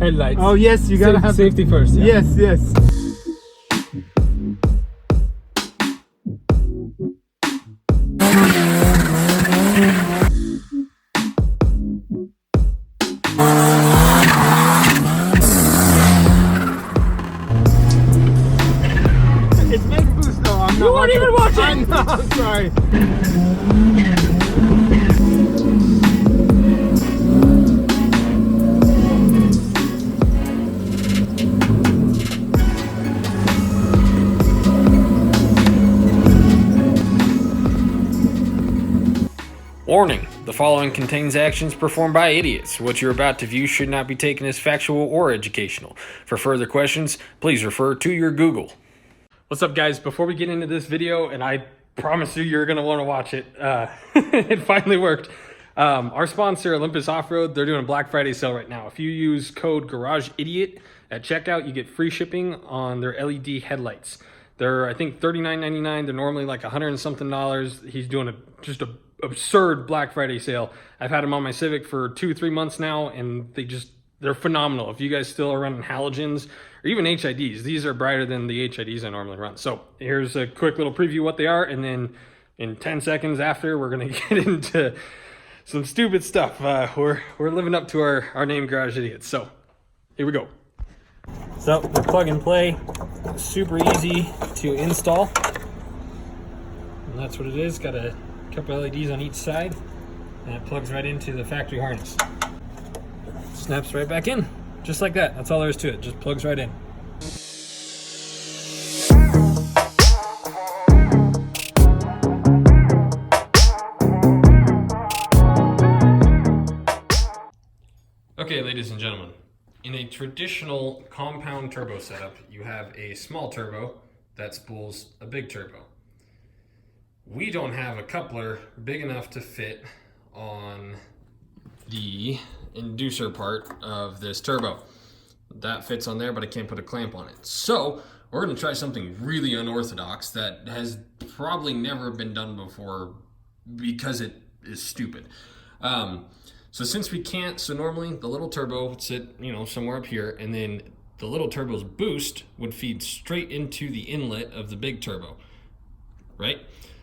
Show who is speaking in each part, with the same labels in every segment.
Speaker 1: headlights.
Speaker 2: Oh yes, you gotta have
Speaker 1: safety first. Yeah.
Speaker 2: Yes, yes. It's max boost though. I'm not.
Speaker 1: You weren't even watching.
Speaker 2: I know, I'm sorry.
Speaker 3: Warning, the following contains actions performed by idiots. What you're about to view should not be taken as factual or educational. For further questions, please refer to your Google.
Speaker 1: What's up, guys? Before we get into this video, and I promise you're going to want to watch it, it finally worked. Our sponsor, Olympus Off-Road, they're doing a Black Friday sale right now. If you use code GarageIdiot at checkout, you get free shipping on their LED headlights. They're, I think, $39.99. They're normally like $100 and something. He's doing just a absurd Black Friday sale. I've had them on my Civic for 2-3 months now, and they're phenomenal. If you guys still are running halogens or even HIDs, these are brighter than the HIDs I normally run. So here's a quick little preview of what they are, and then in 10 seconds after, we're gonna get into some stupid stuff. We're living up to our name, Garage Idiots. So here we go. So the plug and play, super easy to install, and that's what it is. Got a couple LEDs on each side, and it plugs right into the factory harness. Snaps right back in, just like that. That's all there is to it, just plugs right in. Okay, ladies and gentlemen, in a traditional compound turbo setup, you have a small turbo that spools a big turbo. We don't have a coupler big enough to fit on the inducer part of this turbo. That fits on there, but I can't put a clamp on it. So we're gonna try something really unorthodox that has probably never been done before because it is stupid. So since we can't, so normally the little turbo would sit, somewhere up here, and then the little turbo's boost would feed straight into the inlet of the big turbo, right?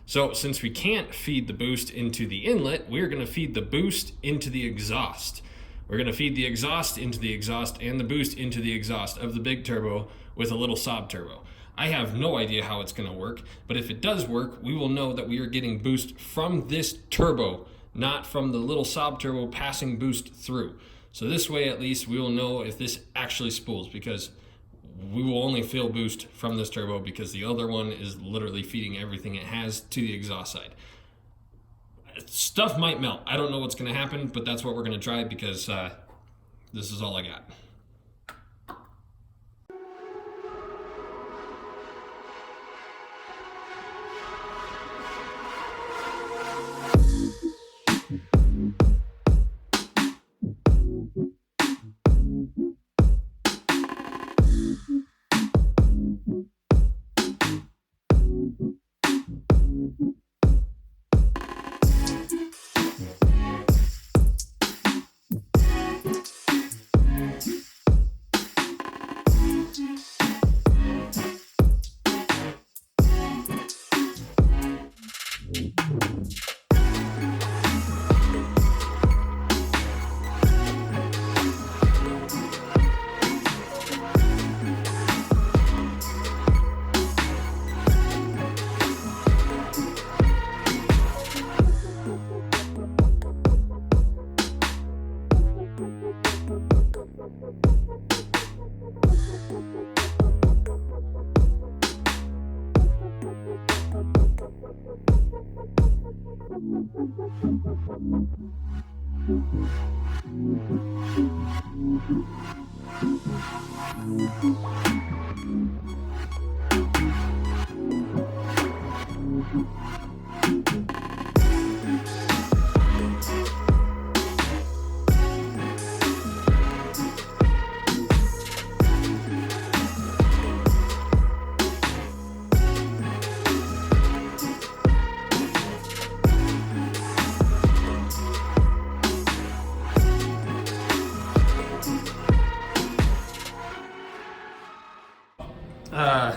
Speaker 1: So since we can't feed the boost into the inlet, we're gonna feed the boost into the exhaust. We're gonna feed the exhaust into the exhaust and the boost into the exhaust of the big turbo with a little Saab turbo. I have no idea how it's gonna work, but if it does work, we will know that we are getting boost from this turbo, not from the little Saab turbo passing boost through. So this way, at least, we will know if this actually spools, because we will only feel boost from this turbo because the other one is literally feeding everything it has to the exhaust side. Stuff might melt. I don't know what's going to happen, but that's what we're going to try because this is all I got.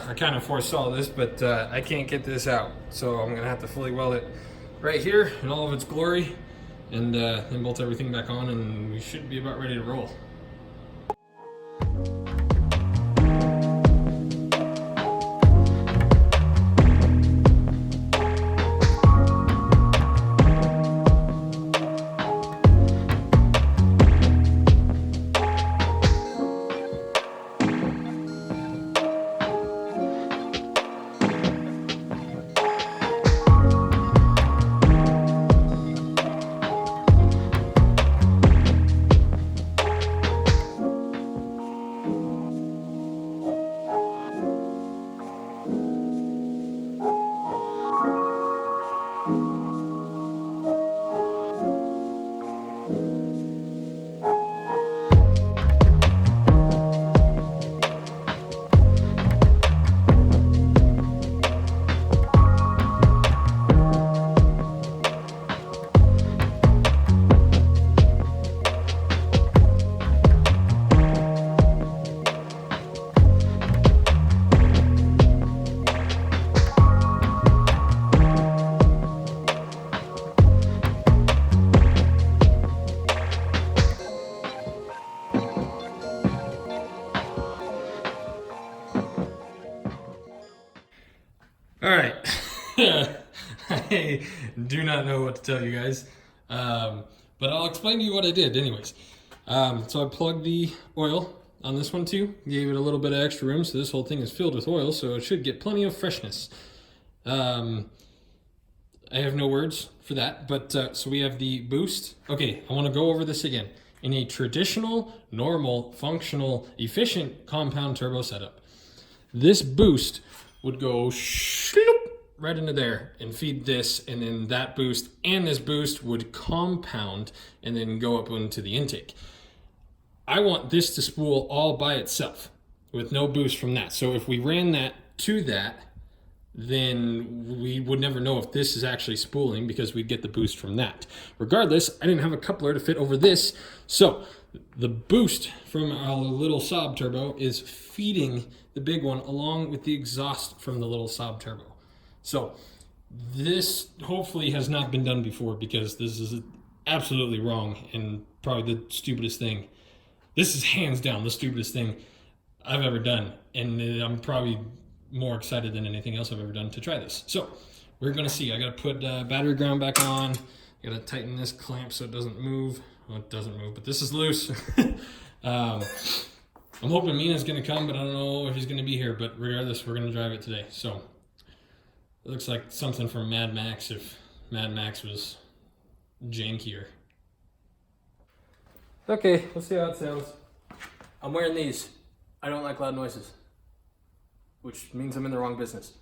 Speaker 1: I kind of foresaw this, but I can't get this out. So I'm gonna have to fully weld it right here in all of its glory, and then bolt everything back on, and we should be about ready to roll. All right, I do not know what to tell you guys, but I'll explain to you what I did anyways. So I plugged the oil on this one too, gave it a little bit of extra room, so this whole thing is filled with oil, so it should get plenty of freshness. I have no words for that, but so we have the boost. Okay, I want to go over this again. In a traditional, normal, functional, efficient compound turbo setup, this boost would go right into there and feed this, and then that boost and this boost would compound and then go up into the intake. I want this to spool all by itself with no boost from that. So if we ran that to that, then we would never know if this is actually spooling because we'd get the boost from that. Regardless, I didn't have a coupler to fit over this, so the boost from our little Saab turbo is feeding the big one along with the exhaust from the little Saab turbo. So this hopefully has not been done before, because this is absolutely wrong and probably the stupidest thing. This is hands down the stupidest thing I've ever done, and I'm probably more excited than anything else I've ever done to try this. So we're gonna see. I gotta put battery ground back on. I gotta tighten this clamp so it doesn't move. Well, it doesn't move, but this is loose. I'm hoping Mina's gonna come, but I don't know if he's gonna be here. But regardless, we're gonna drive it today. So it looks like something from Mad Max, if Mad Max was jankier. Okay, let's see how it sounds. I'm wearing these. I don't like loud noises, which means I'm in the wrong business.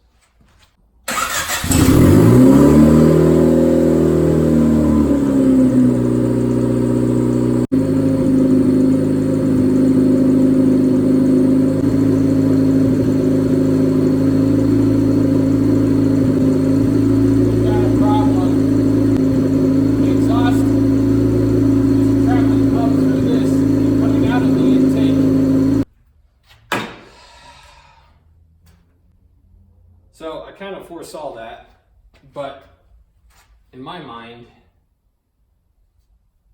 Speaker 1: So I kind of foresaw that, but in my mind,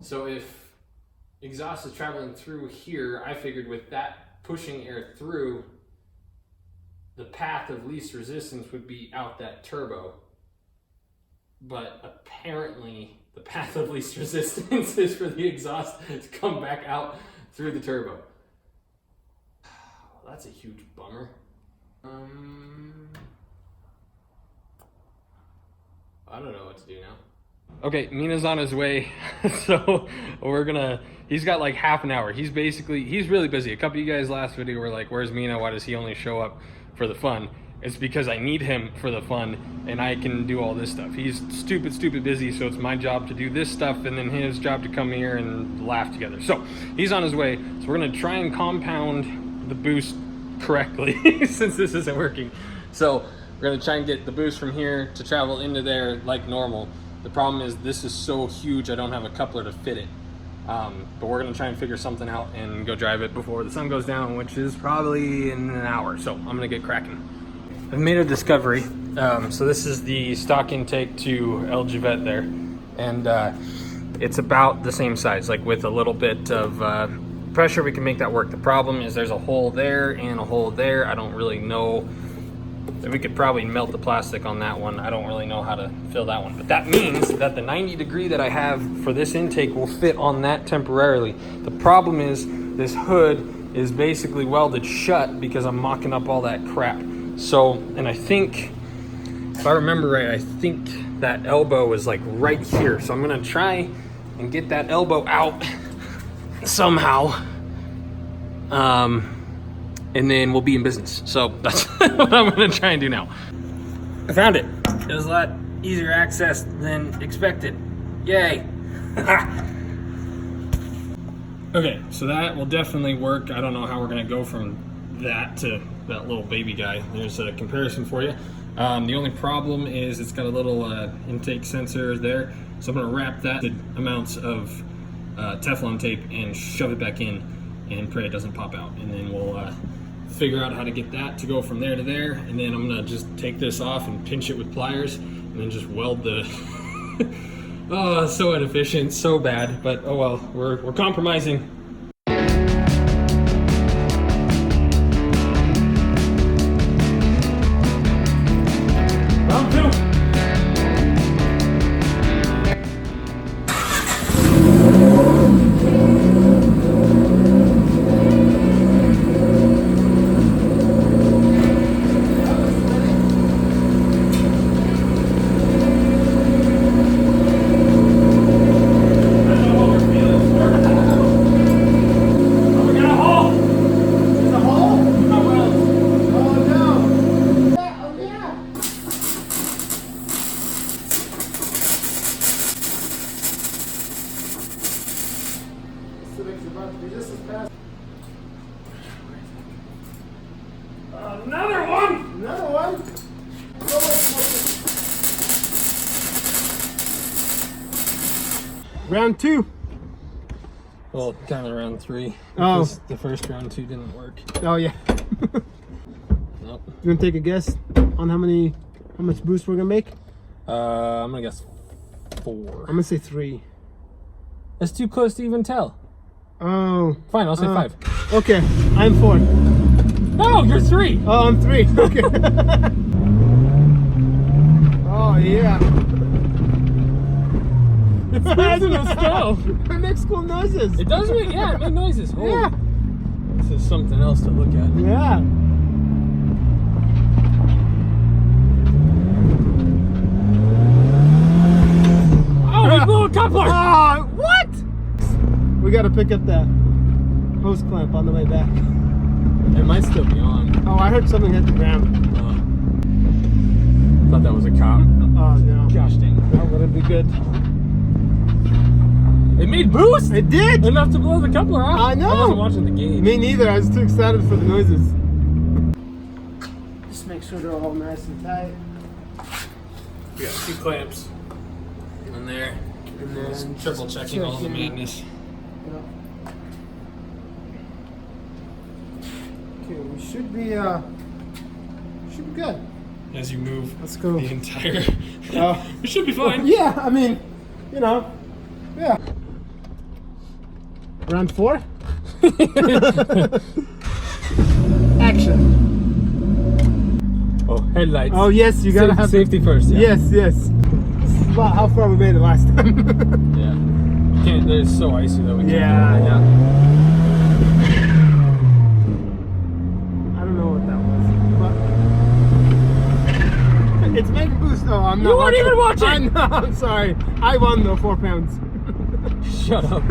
Speaker 1: so if exhaust is traveling through here, I figured with that pushing air through, the path of least resistance would be out that turbo. But apparently the path of least resistance is for the exhaust to come back out through the turbo. That's a huge bummer. I don't know what to do now. Okay, Mina's on his way, so he's got like half an hour. He's really busy. A couple of you guys last video were like, where's Mina? Why does he only show up for the fun? It's because I need him for the fun, and I can do all this stuff. He's stupid busy, so it's my job to do this stuff, and then his job to come here and laugh together. So he's on his way, so we're gonna try and compound the boost correctly since this isn't working. So we're gonna try and get the boost from here to travel into there like normal. The problem is this is so huge, I don't have a coupler to fit it. But we're gonna try and figure something out and go drive it before the sun goes down, which is probably in an hour. So I'm gonna get cracking. I've made a discovery. So this is the stock intake to El Javette there, and it's about the same size. Like with a little bit of pressure, we can make that work. The problem is there's a hole there and a hole there. I don't really know. We could probably melt the plastic on that one. I don't really know how to fill that one. But that means that the 90 degree that I have for this intake will fit on that temporarily. The problem is this hood is basically welded shut because I'm mocking up all that crap. So, and I think, if I remember right, I think that elbow is like right here. So I'm gonna try and get that elbow out somehow. And then we'll be in business. So that's what I'm gonna try and do now. I found it. It was a lot easier access than expected. Yay. Okay, so that will definitely work. I don't know how we're gonna go from that to that little baby guy. There's a comparison for you. The only problem is it's got a little intake sensor there. So I'm gonna wrap that amounts of Teflon tape and shove it back in and pray it doesn't pop out. And then we'll figure out how to get that to go from there to there, and then I'm gonna just take this off and pinch it with pliers and then just weld the oh, so inefficient, so bad, but oh well, we're compromising. Round two.
Speaker 2: Civic's about to be just as fast.
Speaker 1: Another one!
Speaker 2: Another one? Round two.
Speaker 1: Well, kind of round three.
Speaker 2: Oh.
Speaker 1: Because the first round two didn't work.
Speaker 2: Oh yeah.
Speaker 1: Nope.
Speaker 2: You wanna take a guess on how much boost we're gonna make?
Speaker 1: I'm gonna guess 4.
Speaker 2: I'm gonna say 3.
Speaker 1: That's too close to even tell.
Speaker 2: Oh.
Speaker 1: Fine, I'll say 5.
Speaker 2: Okay, I'm 4.
Speaker 1: No, you're 3.
Speaker 2: Oh, I'm 3. Okay. Oh yeah.
Speaker 1: It's losing its stuff.
Speaker 2: It makes cool noises.
Speaker 1: It does make, yeah, it made noises. Holy.
Speaker 2: Yeah.
Speaker 1: This is something else to look at.
Speaker 2: Yeah.
Speaker 1: Oh, we blew a coupler.
Speaker 2: Oh, what? We gotta pick up that hose clamp on the way back.
Speaker 1: It might still be on.
Speaker 2: Oh, I heard something hit the ground.
Speaker 1: Thought that was a cop.
Speaker 2: Oh no.
Speaker 1: Gosh dang.
Speaker 2: That wouldn't be good.
Speaker 1: It made boost.
Speaker 2: It did!
Speaker 1: Enough to blow the coupler off.
Speaker 2: I know.
Speaker 1: I wasn't watching the gauge.
Speaker 2: Me neither. I was too excited for the noises. Just make sure they're all nice and tight.
Speaker 1: We got 2 clamps in there.
Speaker 2: And then
Speaker 1: Just triple checking all the madness.
Speaker 2: Okay, we should be good.
Speaker 1: As you move
Speaker 2: Let's go.
Speaker 1: the entire...
Speaker 2: Oh.
Speaker 1: It should be fine.
Speaker 2: Yeah, I mean, you know, yeah. Round 4? Action.
Speaker 1: Oh, headlights.
Speaker 2: Oh yes, you gotta have
Speaker 1: safety first. Yeah.
Speaker 2: Yes, yes. This is about how far we made it last time.
Speaker 1: Yeah. You can't. It's so icy that we can't.
Speaker 2: Yeah,
Speaker 1: do it.
Speaker 2: yeah. I don't know what that was, but it's making boost though. I'm not.
Speaker 1: You weren't even watching.
Speaker 2: I know. I'm sorry. I won though, 4 pounds.
Speaker 1: Shut up.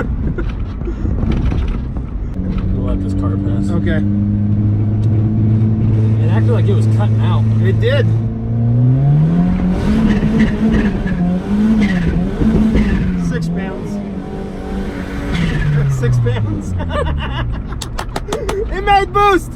Speaker 1: We'll let this car pass.
Speaker 2: Okay.
Speaker 1: It acted like it was cutting out.
Speaker 2: It did. £6. 6 pounds. It made boost.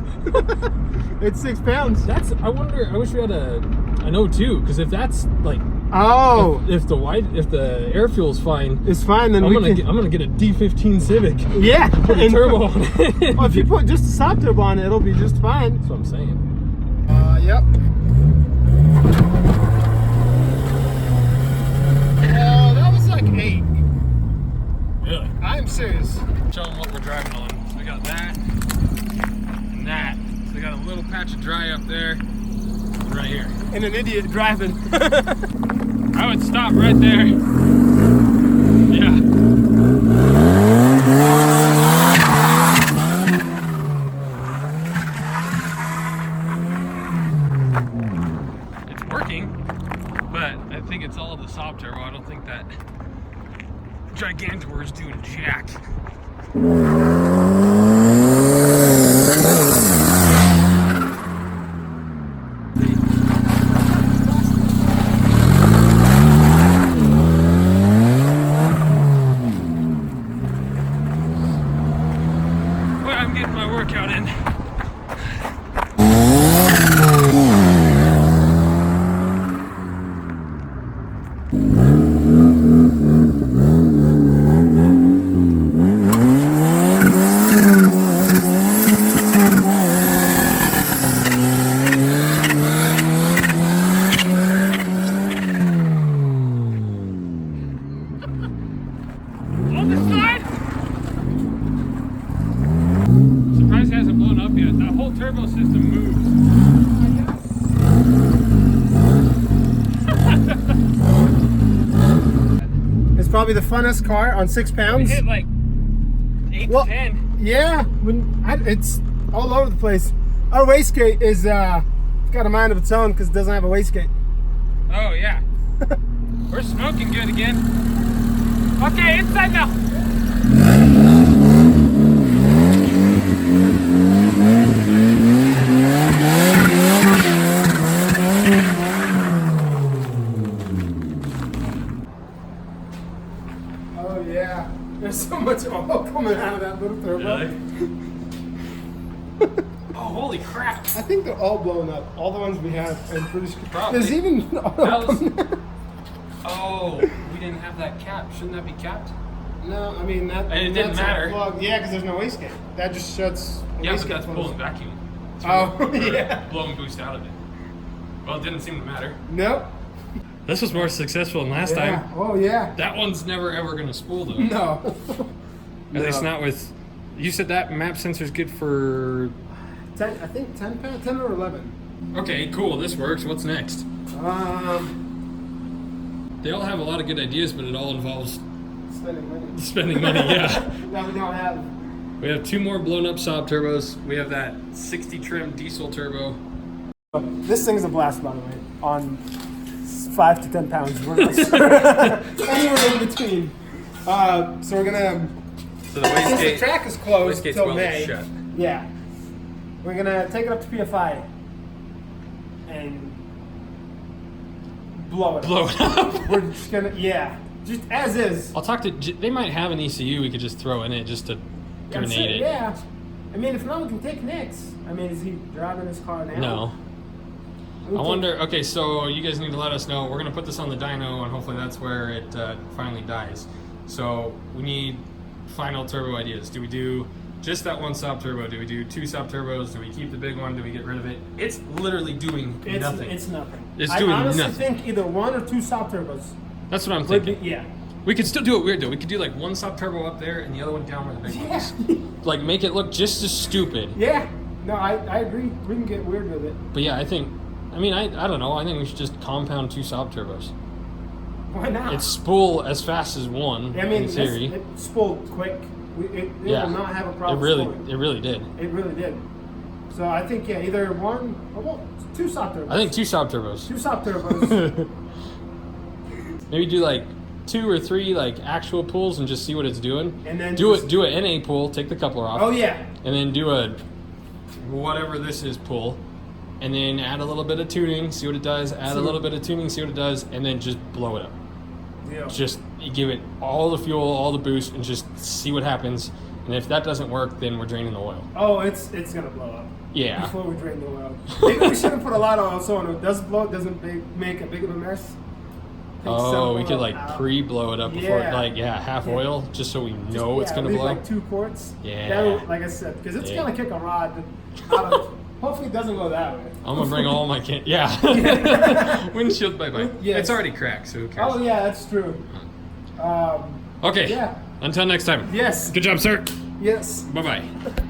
Speaker 2: It's 6 pounds.
Speaker 1: That's. I wonder. I wish we had an O2, because if that's like.
Speaker 2: Oh.
Speaker 1: If the air fuel's fine,
Speaker 2: It's fine. Then
Speaker 1: I'm
Speaker 2: we can.
Speaker 1: gonna get a D15 Civic.
Speaker 2: Yeah.
Speaker 1: Put a turbo on it.
Speaker 2: Well, if you put just a Saab turbo on it, it'll be just fine.
Speaker 1: That's what I'm saying.
Speaker 2: Yep.
Speaker 1: Really?
Speaker 2: I'm serious.
Speaker 1: Show them what we're driving on. So we got that and that. So we got a little patch of dry up there, right here.
Speaker 2: And an idiot driving.
Speaker 1: I would stop right there. Yeah. It's working, but I think it's all the Saab turbo. I don't think that Gigantor is doing jack. Well, I'm getting my workout in. On the side? Surprised it hasn't blown up yet. That whole turbo system moves.
Speaker 2: It's probably the funnest car on 6
Speaker 1: We
Speaker 2: pounds.
Speaker 1: hit like 8
Speaker 2: Well,
Speaker 1: to 10.
Speaker 2: Yeah, it's all over the place. Our wastegate is got a mind of its own because it doesn't have a wastegate.
Speaker 1: Oh yeah. We're smoking good again. Okay, inside now.
Speaker 2: Oh yeah, there's so much oil coming out of that little turbo.
Speaker 1: Really? Oh, holy crap.
Speaker 2: I think they're all blown up. All the ones we have. I'm pretty sure.
Speaker 1: Probably.
Speaker 2: There's even oil coming out.
Speaker 1: Oh, we didn't have that cap. Shouldn't that be capped?
Speaker 2: No, I mean that.
Speaker 1: And it didn't
Speaker 2: that's a
Speaker 1: matter.
Speaker 2: plug. Yeah, because there's no wastegate. That just shuts. the
Speaker 1: Yeah, but
Speaker 2: wastegate
Speaker 1: that's
Speaker 2: closed.
Speaker 1: pulling vacuum.
Speaker 2: Oh,
Speaker 1: We're
Speaker 2: yeah.
Speaker 1: blowing boost out of it. Well, it didn't seem to matter.
Speaker 2: Nope.
Speaker 1: This was more successful than last
Speaker 2: Yeah.
Speaker 1: time.
Speaker 2: Oh yeah.
Speaker 1: That one's never ever going to spool though.
Speaker 2: No.
Speaker 1: At least not with. You said that map sensor's good for.
Speaker 2: 10, I think 10 pounds, 10 or 11.
Speaker 1: Okay, cool. This works. What's next? They all have a lot of good ideas, but it all involves
Speaker 2: Spending money.
Speaker 1: spending money. Yeah.
Speaker 2: That we don't have.
Speaker 1: We have 2 more blown up Saab turbos. We have that 60 trim diesel turbo.
Speaker 2: This thing's a blast, by the way. On 5 to 10 pounds, we're not sure. Anywhere in between. So we're gonna.
Speaker 1: So the
Speaker 2: Since the
Speaker 1: wastegate.
Speaker 2: track is closed
Speaker 1: Wastegate's
Speaker 2: till
Speaker 1: welded
Speaker 2: May.
Speaker 1: shut.
Speaker 2: Yeah. We're gonna take it up to PFI and blow it.
Speaker 1: Blow it up.
Speaker 2: We're just gonna, just as is.
Speaker 1: I'll talk to. They might have an ECU we could just throw in it just to
Speaker 2: That's
Speaker 1: grenade it.
Speaker 2: Yeah. I mean, if not, we can take Nick's. I mean, is he driving his car now?
Speaker 1: No. I wonder. Okay, so you guys need to let us know. We're gonna put this on the dyno, and hopefully that's where it finally dies. So we need final turbo ideas. Do we do just that one Saab turbo? Do we do 2 Saab turbos? Do we keep the big one? Do we get rid of it? It's literally doing nothing.
Speaker 2: It's nothing.
Speaker 1: It's
Speaker 2: I
Speaker 1: doing
Speaker 2: honestly
Speaker 1: nothing.
Speaker 2: think either 1 or 2 Saab turbos.
Speaker 1: That's what I'm
Speaker 2: would be-
Speaker 1: thinking.
Speaker 2: yeah.
Speaker 1: We could still do it weird though. We could do like 1 Saab turbo up there and the other one down where the big one
Speaker 2: Yeah.
Speaker 1: is. Like make it look just as stupid.
Speaker 2: Yeah. No, I agree. We can get weird with it.
Speaker 1: But yeah, I don't know. I think we should just compound 2 Saab turbos.
Speaker 2: Why not?
Speaker 1: It's spool as fast as one
Speaker 2: I mean,
Speaker 1: in theory.
Speaker 2: it spooled quick. It will not have a problem.
Speaker 1: It really did.
Speaker 2: It really did. So I think either 1 or 2 Saab turbos.
Speaker 1: I think 2 Saab turbos.
Speaker 2: 2 Saab turbos.
Speaker 1: Maybe do like 2 or 3 like actual pulls and just see what it's doing.
Speaker 2: And then
Speaker 1: do
Speaker 2: just-
Speaker 1: a NA pull, take the coupler off.
Speaker 2: Oh yeah.
Speaker 1: And then do a whatever this is pull, and then add a little bit of tuning, see what it does. Add a little bit of tuning, see what it does, and then just blow it up.
Speaker 2: Yeah.
Speaker 1: Just give it all the fuel, all the boost, and just see what happens. And if that doesn't work, then we're draining the oil.
Speaker 2: Oh, it's gonna blow up.
Speaker 1: Yeah.
Speaker 2: Before we drain the oil. Maybe we shouldn't put a lot of oil so when it does blow, it doesn't make a big of a mess. Take
Speaker 1: Oh,
Speaker 2: some
Speaker 1: we could
Speaker 2: oil
Speaker 1: like
Speaker 2: out.
Speaker 1: pre-blow it up before,
Speaker 2: Yeah.
Speaker 1: half
Speaker 2: Yeah.
Speaker 1: oil, just so we know it's gonna
Speaker 2: leave
Speaker 1: blow.
Speaker 2: like 2 quarts.
Speaker 1: Yeah.
Speaker 2: That'll, like I said, because it's
Speaker 1: Yeah.
Speaker 2: gonna kick a rod out of. Hopefully, it doesn't go that way.
Speaker 1: I'm gonna bring all my windshield bye bye.
Speaker 2: Yes.
Speaker 1: It's already cracked, so who cares?
Speaker 2: Oh yeah, that's true.
Speaker 1: Okay.
Speaker 2: Yeah.
Speaker 1: Until next time.
Speaker 2: Yes.
Speaker 1: Good job, sir.
Speaker 2: Yes.
Speaker 1: Bye-bye.